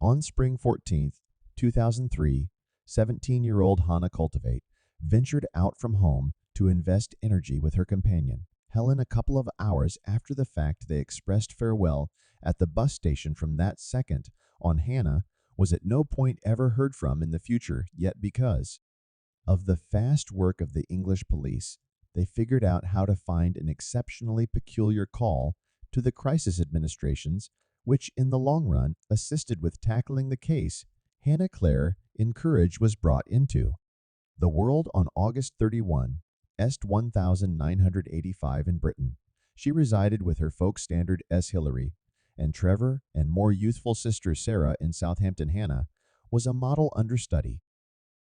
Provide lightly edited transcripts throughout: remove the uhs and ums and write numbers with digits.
On spring 14th, 2003, 17-year-old Hannah Cultivate ventured out from home to invest energy with her companion, Helen. A couple of hours after the fact, they expressed farewell at the bus station. From that second on, Hannah was at no point ever heard from in the future, yet because of the fast work of the English police, they figured out how to find an exceptionally peculiar call to the crisis administrations, which in the long run assisted with tackling the case Hannah Claire Encourage was brought into the world on August 31, 1985 in Britain. She resided with her folk standard S. Hillary and Trevor and more youthful sister Sarah in Southampton. Hannah was a model understudy.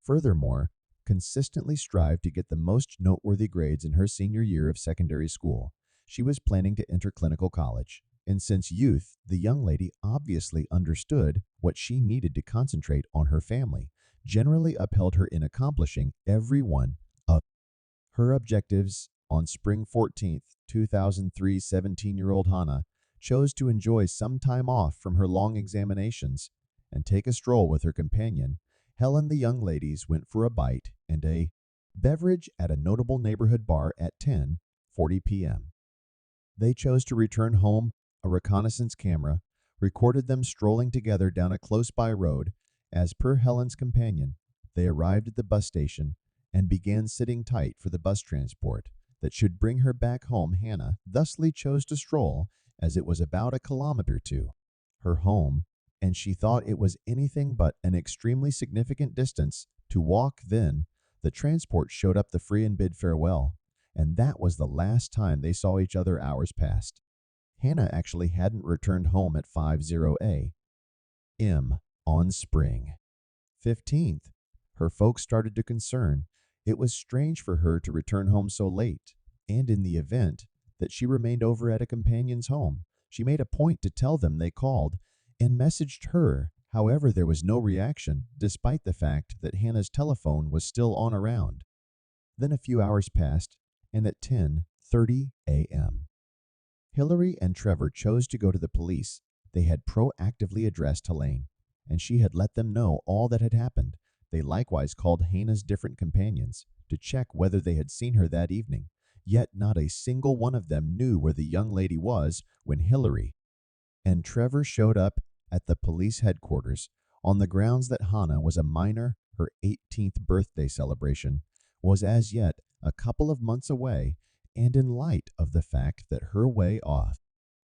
Furthermore, consistently strived to get the most noteworthy grades in her senior year of secondary school. She was planning to enter clinical college, and since youth, the young lady obviously understood what she needed to concentrate on her family, generally upheld her in accomplishing every one of her objectives. On spring 14th, 2003, 17-year-old Hannah chose to enjoy some time off from her long examinations and take a stroll with her companion, Helen. The young ladies went for a bite and a beverage at a notable neighborhood bar at 10:40 p.m. They chose to return home. A reconnaissance camera recorded them strolling together down a close-by road. As per Helen's companion, they arrived at the bus station and began sitting tight for the bus transport that should bring her back home. Hannah thusly chose to stroll, as it was about 1 kilometer to her home, and she thought it was anything but an extremely significant distance to walk. Then the transport showed up, the free and bid farewell, and that was the last time they saw each other. Hours passed. Hannah actually hadn't returned home at 50 a.m. on spring 15th. Her folks started to concern. It was strange for her to return home so late, and in the event that she remained over at a companion's home, she made a point to tell them. They called and messaged her. However, there was no reaction, despite the fact that Hannah's telephone was still on around. Then a few hours passed, and at 10:30 a.m., Hillary and Trevor chose to go to the police. They had proactively addressed Helene, and she had let them know all that had happened. They likewise called Hannah's different companions to check whether they had seen her that evening, yet not a single one of them knew where the young lady was when Hillary and Trevor showed up at the police headquarters on the grounds that Hannah was a minor. Her 18th birthday celebration was as yet a couple of months away, and in light of the fact that her way off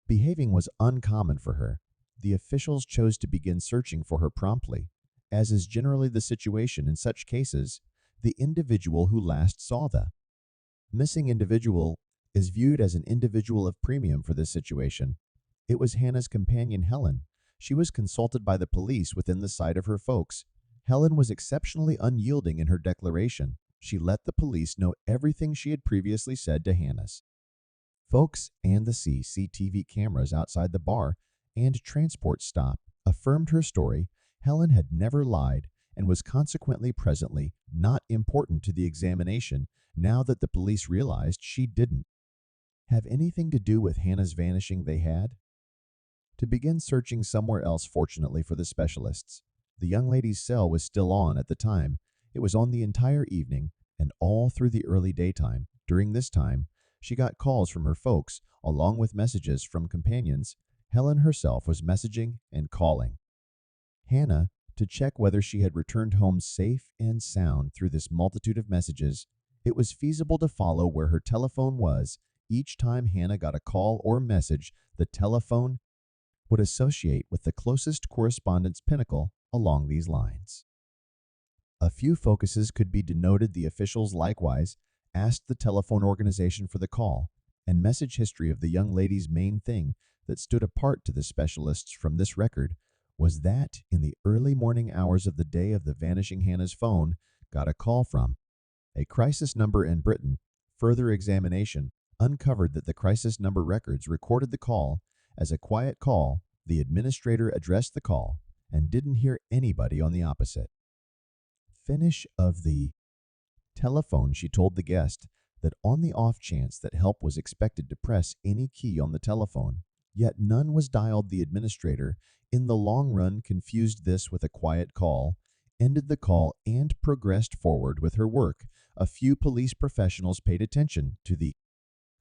behaving was uncommon for her, the officials chose to begin searching for her promptly. As is generally the situation in such cases, the individual who last saw the missing individual is viewed as an individual of premium for this situation. It was Hannah's companion, Helen. She was consulted by the police within the sight of her folks. Helen was exceptionally unyielding in her declaration. She let the police know everything she had previously said to Hannah's folks, and the CCTV cameras outside the bar and transport stop affirmed her story. Helen had never lied and was consequently presently not important to the examination. Now that the police realized she didn't have anything to do with Hannah's vanishing, they had to begin searching somewhere else. Fortunately for the specialists, the young lady's cell was still on at the time. It was on the entire evening and all through the early daytime. During this time, she got calls from her folks along with messages from companions. Helen herself was messaging and calling Hannah to check whether she had returned home safe and sound. Through this multitude of messages, it was feasible to follow where her telephone was. Each time Hannah got a call or message, the telephone would associate with the closest correspondence pinnacle along these lines. A few focuses could be denoted. The officials likewise asked the telephone organization for the call and message history of the young lady's. Main thing that stood apart to the specialists from this record was that in the early morning hours of the day of the vanishing, Hannah's phone got a call from a crisis number in Britain. Further examination uncovered that the crisis number records recorded the call as a quiet call. The administrator addressed the call and didn't hear anybody on the opposite finish of the telephone. She told the guest that on the off chance that help was expected to press any key on the telephone, yet none was dialed. The administrator in the long run confused this with a quiet call, ended the call, and progressed forward with her work. A few police professionals paid attention to the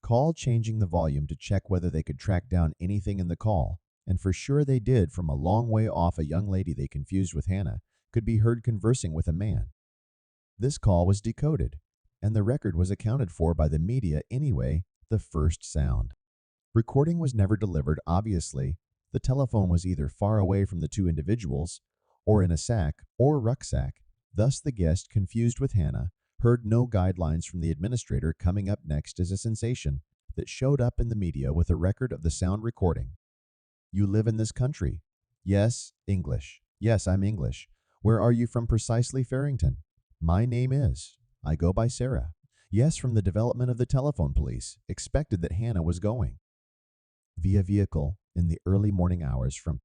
call, changing the volume to check whether they could track down anything in the call, and for sure they did. From a long way off, a young lady they confused with Hannah could be heard conversing with a man. This call was decoded, and the record was accounted for by the media anyway, the first sound. Recording was never delivered, obviously. The telephone was either far away from the two individuals, or in a sack or rucksack. Thus the guest, confused with Hannah, heard no guidelines from the administrator. Coming up next is a sensation that showed up in the media with a record of the sound recording. You live in this country? Yes, English. Yes, I'm English. Where are you from precisely? Farrington. My name is. I go by Sarah. Yes, from the development of the telephone police. Expected that Hannah was going via vehicle in the early morning hours. From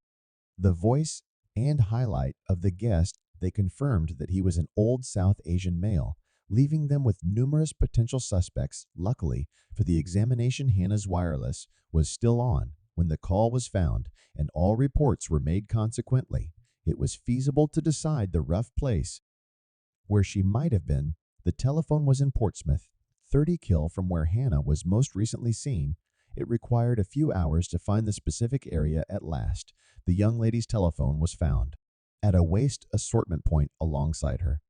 the voice and highlight of the guest, they confirmed that he was an old South Asian male, leaving them with numerous potential suspects. Luckily for the examination, Hannah's wireless was still on when the call was found, and all reports were made. Consequently, it was feasible to decide the rough place where she might have been. The telephone was in Portsmouth, 30 km from where Hannah was most recently seen. It required a few hours to find the specific area. At last, the young lady's telephone was found at a waste assortment point alongside her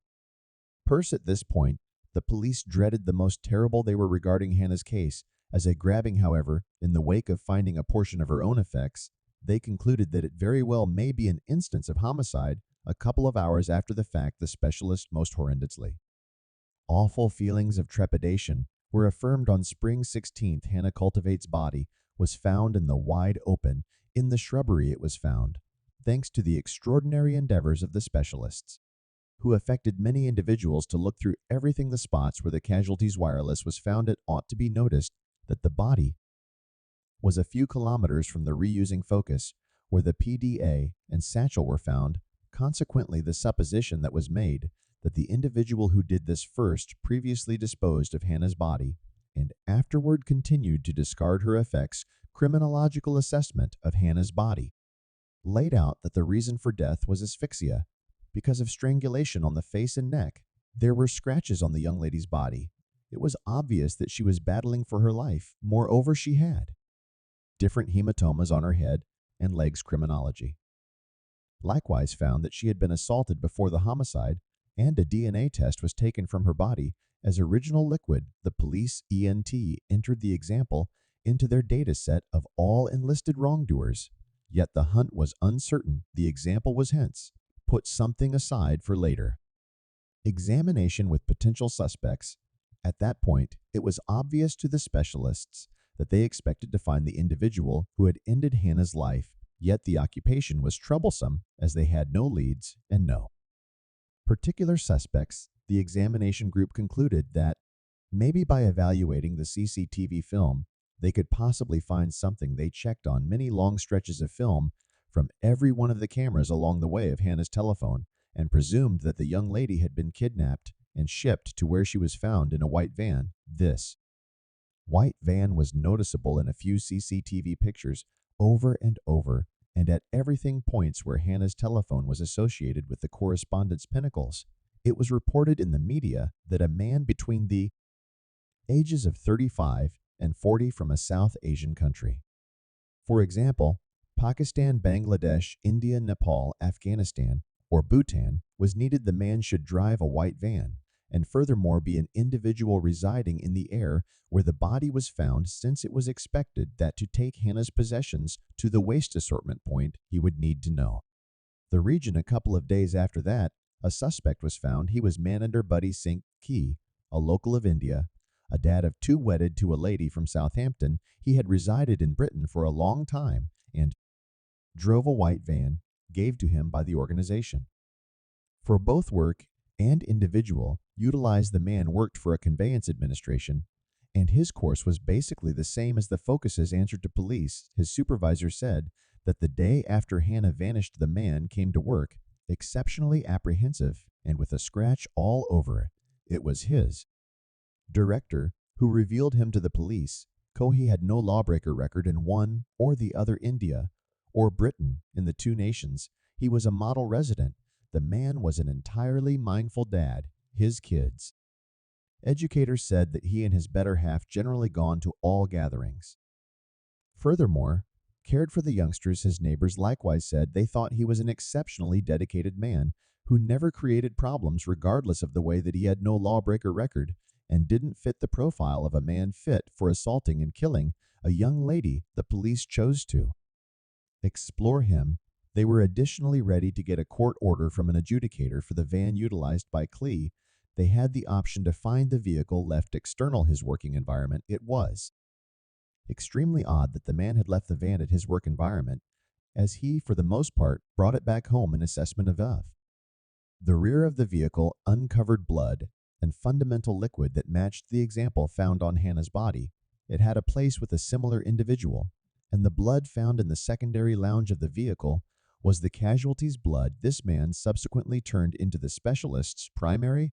purse. At this point, the police dreaded the most terrible. They were regarding Hannah's case as a grabbing. However, in the wake of finding a portion of her own effects, they concluded that it very well may be an instance of homicide. A couple of hours after the fact, the specialist most horrendously awful feelings of trepidation were affirmed. On spring 16th, Hannah Cultivate's body was found in the wide open. In the shrubbery it was found, thanks to the extraordinary endeavors of the specialists, who affected many individuals to look through everything. The spots where the casualty's wireless was found. It ought to be noticed that the body was a few kilometers from the reusing focus where the PDA and satchel were found. Consequently, the supposition that was made that the individual who did this first previously disposed of Hannah's body and afterward continued to discard her effects. Criminological assessment of Hannah's body laid out that the reason for death was asphyxia because of strangulation on the face and neck. There were scratches on the young lady's body. It was obvious that she was battling for her life. Moreover, she had different hematomas on her head and legs. Criminology likewise found that she had been assaulted before the homicide, and a DNA test was taken from her body as original liquid. The police ENT entered the example into their data set of all enlisted wrongdoers, yet the hunt was uncertain. The example was hence put something aside for later examination with potential suspects. At that point, it was obvious to the specialists that they expected to find the individual who had ended Hannah's life, yet the occupation was troublesome as they had no leads and no particular suspects. The examination group concluded that maybe by evaluating the CCTV film, they could possibly find something. They checked on many long stretches of film from every one of the cameras along the way of Hannah's telephone and presumed that the young lady had been kidnapped and shipped to where she was found in a white van. This white van was noticeable in a few CCTV pictures over and over, and at everything points where Hannah's telephone was associated with the correspondence pinnacles. It was reported in the media that a man between the ages of 35 and 40 from a South Asian country, for example, Pakistan, Bangladesh, India, Nepal, Afghanistan, or Bhutan, was needed. The man should drive a white van and furthermore be an individual residing in the area where the body was found, since it was expected that to take Hannah's possessions to the waste assortment point, he would need to know the region. A couple of days after that, a suspect was found. He was Maninder Buddy Singh Key, a local of India, a dad of two, wedded to a lady from Southampton. He had resided in Britain for a long time and drove a white van gave to him by the organization. For both work and individual utilized, the man worked for a conveyance administration, and his course was basically the same as the Focus's answer to police. His supervisor said that the day after Hannah vanished, the man came to work exceptionally apprehensive and with a scratch all over it. It was his director who revealed him to the police. Cohey had no lawbreaker record in one or the other India or Britain in the two nations. He was a model resident. The man was an entirely mindful dad. His kids. Educators said that he and his better half generally gone to all gatherings. Furthermore, cared for the youngsters. His neighbors likewise said they thought he was an exceptionally dedicated man who never created problems regardless of the way that he had no lawbreaker record and didn't fit the profile of a man fit for assaulting and killing a young lady the police chose to explore him. They were additionally ready to get a court order from an adjudicator for the van utilized by Klee. They had the option to find the vehicle left external his working environment. It was extremely odd that the man had left the van at his work environment, as he, for the most part, brought it back home in assessment of. The rear of the vehicle uncovered blood and fundamental liquid that matched the example found on Hannah's body. It had a place with a similar individual, and the blood found in the secondary lounge of the vehicle was the casualty's blood. This man subsequently turned into the specialist's primary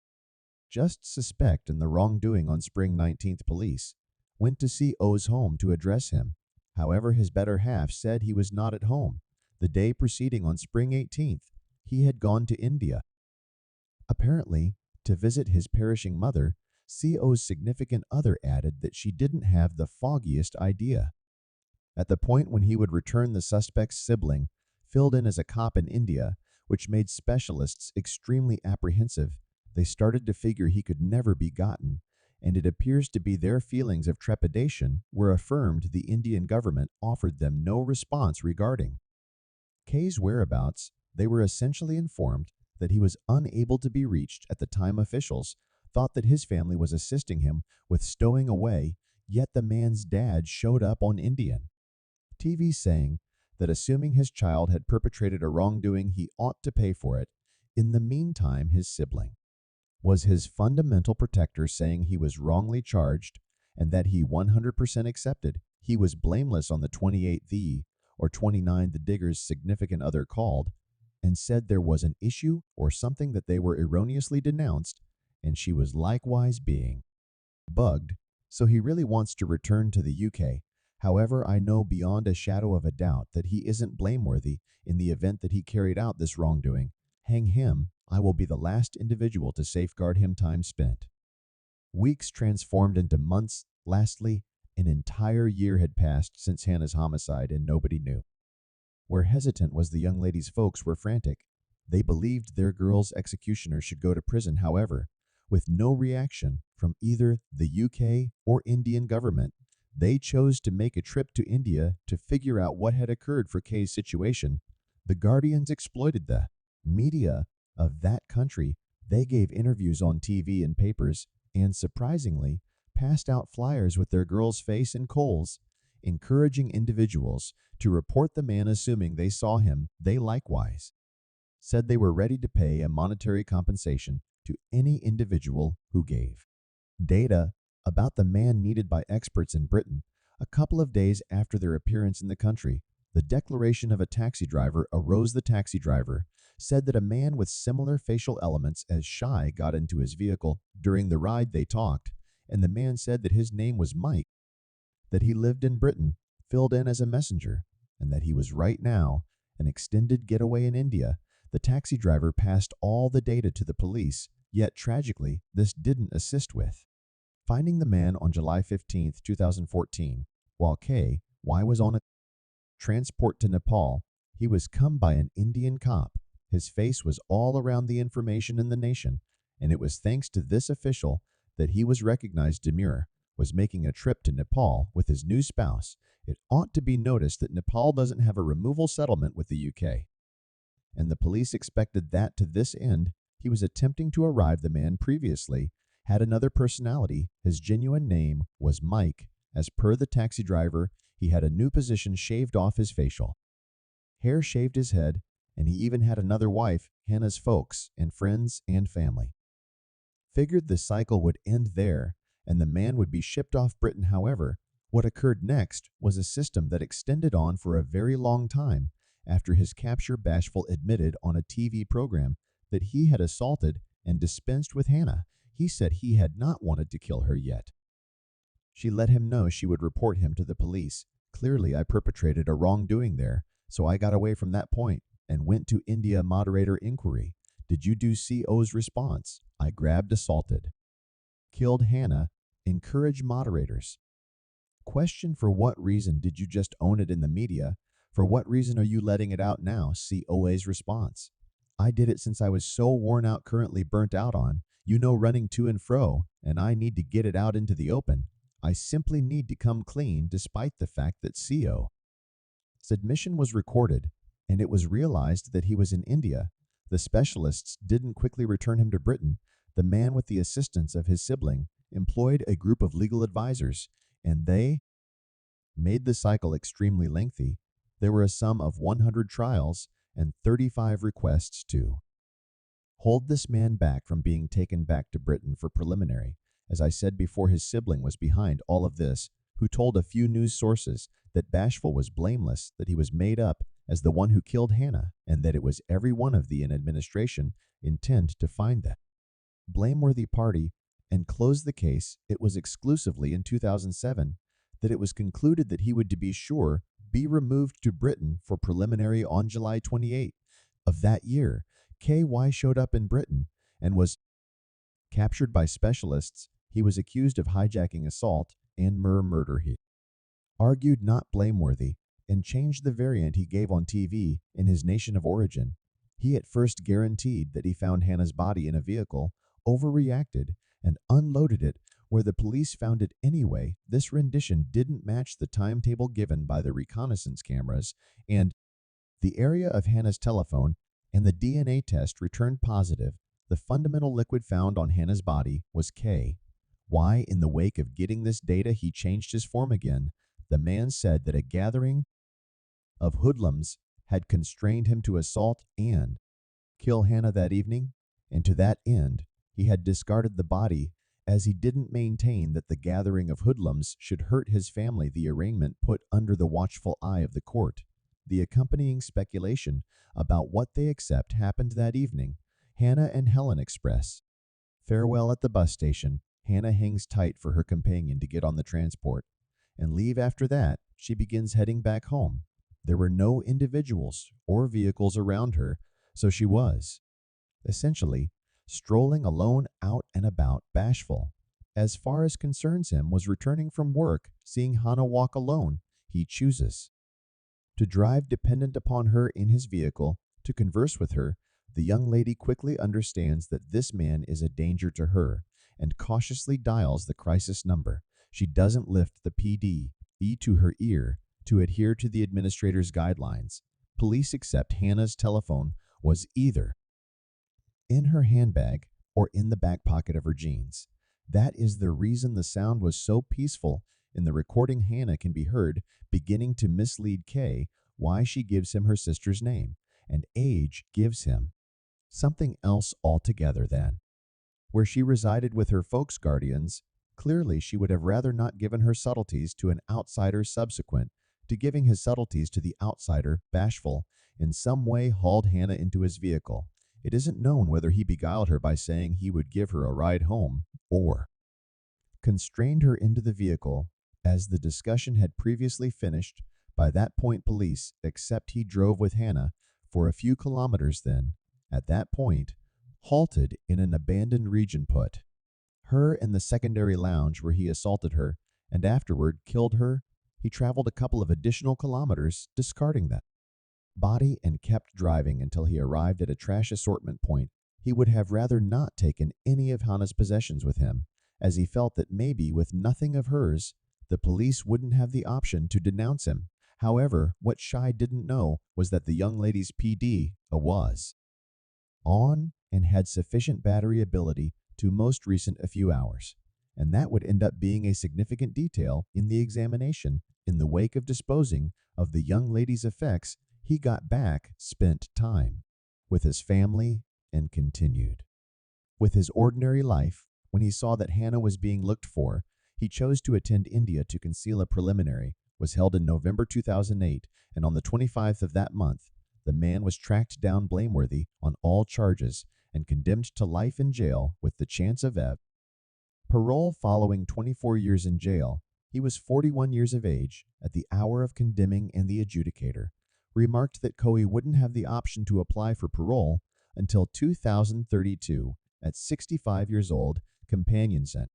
suspect in the wrongdoing. On Spring 19th, police went to see O's home to address him. However, his better half said he was not at home. The day preceding, on Spring 18th, he had gone to India, apparently to visit his perishing mother. CO's significant other added that she didn't have the foggiest idea. At the point when he would return, the suspect's sibling filled in as a cop in India, which made specialists extremely apprehensive. They started to figure he could never be gotten, and it appears to be their feelings of trepidation were affirmed. The Indian government offered them no response regarding K's whereabouts. They were essentially informed that he was unable to be reached at the time. Officials thought that his family was assisting him with stowing away, yet the man's dad showed up on Indian TV saying that assuming his child had perpetrated a wrongdoing, he ought to pay for it. In the meantime, his sibling was his fundamental protector, saying he was wrongly charged and that he 100% accepted. He was blameless. On the 28th, or 29, the digger's significant other called and said there was an issue or something that they were erroneously denounced, and she was likewise being bugged, so he really wants to return to the UK. However, I know beyond a shadow of a doubt that he isn't blameworthy in the event that he carried out this wrongdoing. Hang him. I will be the last individual to safeguard him. Time spent. Weeks transformed into months. Lastly, an entire year had passed since Hannah's homicide, and nobody knew. Where hesitant was the young lady's folks were frantic. They believed their girl's executioner should go to prison. However, with no reaction from either the UK or Indian government, they chose to make a trip to India to figure out what had occurred for K's situation. The Guardians exploited the media of that country. They gave interviews on TV and papers, and surprisingly, passed out flyers with their girl's face and Cole's, encouraging individuals to report the man assuming they saw him. They likewise said they were ready to pay a monetary compensation to any individual who gave data about the man needed by experts in Britain. A couple of days after their appearance in the country, the declaration of a taxi driver arose. The taxi driver said that a man with similar facial elements as Shy got into his vehicle during the ride. They talked, and the man said that his name was Mike, that he lived in Britain, filled in as a messenger, and that he was right now an extended getaway in India. The taxi driver passed all the data to the police, yet tragically, this didn't assist with finding the man. On July 15, 2014, while KY was on a transport to Nepal, he was come by an Indian cop. His face was all around the information in the nation, and it was thanks to this official that he was recognized. Demure was making a trip to Nepal with his new spouse. It ought to be noticed that Nepal doesn't have a removal settlement with the UK, and the police expected that. To this end, he was attempting to arrive. The man previously had another personality. His genuine name was Mike. As per the taxi driver, he had a new position, shaved off his facial hair, shaved his head, and he even had another wife. Hannah's folks and friends and family figured the cycle would end there and the man would be shipped off Britain. However, what occurred next was a system that extended on for a very long time. After his capture, Bashful admitted on a TV program that he had assaulted and dispensed with Hannah. He said he had not wanted to kill her yet. She let him know she would report him to the police. Clearly, I perpetrated a wrongdoing there. So I got away from that point and went to India moderator inquiry. Did you do CO's response? I grabbed assaulted. Killed Hannah. Encourage moderators. Question: for what reason did you just own it in the media? For what reason are you letting it out now? COA's response: I did it since I was so worn out, currently burnt out on, running to and fro, and I need to get it out into the open. I simply need to come clean despite the fact that CO's admission was recorded, and it was realized that he was in India. The specialists didn't quickly return him to Britain. The man, with the assistance of his sibling, employed a group of legal advisors, and they made the cycle extremely lengthy. There were a sum of 100 trials and 35 requests to hold this man back from being taken back to Britain for preliminary. As I said before, his sibling was behind all of this, who told a few news sources that Bashful was blameless, that he was made up as the one who killed Hannah, and that it was every one of the administration intend to find that blameworthy party and close the case. It was exclusively in 2007 that it was concluded that he would, to be sure, be removed to Britain for preliminary on July 28 of that year. KY showed up in Britain and was captured by specialists. He was accused of hijacking, assault, and murder. He argued not blameworthy and changed the variant he gave on TV in his nation of origin. He at first guaranteed that he found Hannah's body in a vehicle, overreacted, and unloaded it where the police found it anyway. This rendition didn't match the timetable given by the reconnaissance cameras, and the area of Hannah's telephone, and the DNA test returned positive. The fundamental liquid found on Hannah's body was K. Why, in the wake of getting this data, he changed his form again? The man said that a gathering of hoodlums had constrained him to assault and kill Hannah that evening, and to that end, he had discarded the body, as he didn't maintain that the gathering of hoodlums should hurt his family. The arraignment put under the watchful eye of the court. The accompanying speculation about what they accept happened that evening. Hannah and Helen express farewell at the bus station. Hannah hangs tight for her companion to get on the transport and leave. After that, she begins heading back home. There were no individuals or vehicles around her, so she was essentially strolling alone out and about. Bashful, as far as concerns him, was returning from work, seeing Hannah walk alone. He chooses to drive dependent upon her in his vehicle to converse with her. The young lady quickly understands that this man is a danger to her and cautiously dials the crisis number. She doesn't lift the PDE to her ear to adhere to the administrator's guidelines. Police accept Hannah's telephone was either in her handbag or in the back pocket of her jeans. That is the reason the sound was so peaceful. In the recording, Hannah can be heard beginning to mislead K. Why she gives him her sister's name, and age gives him something else altogether. Then, where she resided with her folks' guardians, clearly she would have rather not given her subtleties to an outsider. Subsequent to giving his subtleties to the outsider, Bashful in some way hauled Hannah into his vehicle. It isn't known whether he beguiled her by saying he would give her a ride home, or constrained her into the vehicle, as the discussion had previously finished. By that point, police accept he drove with Hannah for a few kilometers, then, at that point, halted in an abandoned region, put her in the secondary lounge where he assaulted her, and afterward killed her. He traveled a couple of additional kilometers, discarding that body, and kept driving until he arrived at a trash assortment point. He would have rather not taken any of Hannah's possessions with him, as he felt that maybe with nothing of hers, the police wouldn't have the option to denounce him. However, what Shy didn't know was that the young lady's PD was on and had sufficient battery ability to most recent a few hours, and that would end up being a significant detail in the examination. In the wake of disposing of the young lady's effects, he got back, spent time with his family, and continued with his ordinary life. When he saw that Hannah was being looked for, he chose to attend India to conceal. A preliminary was held in November 2008, and on the 25th of that month, the man was tracked down blameworthy on all charges and condemned to life in jail with the chance of parole following 24 years in jail. He was 41 years of age at the hour of condemning, and the adjudicator remarked that Coe wouldn't have the option to apply for parole until 2032. At 65 years old, Companion sent,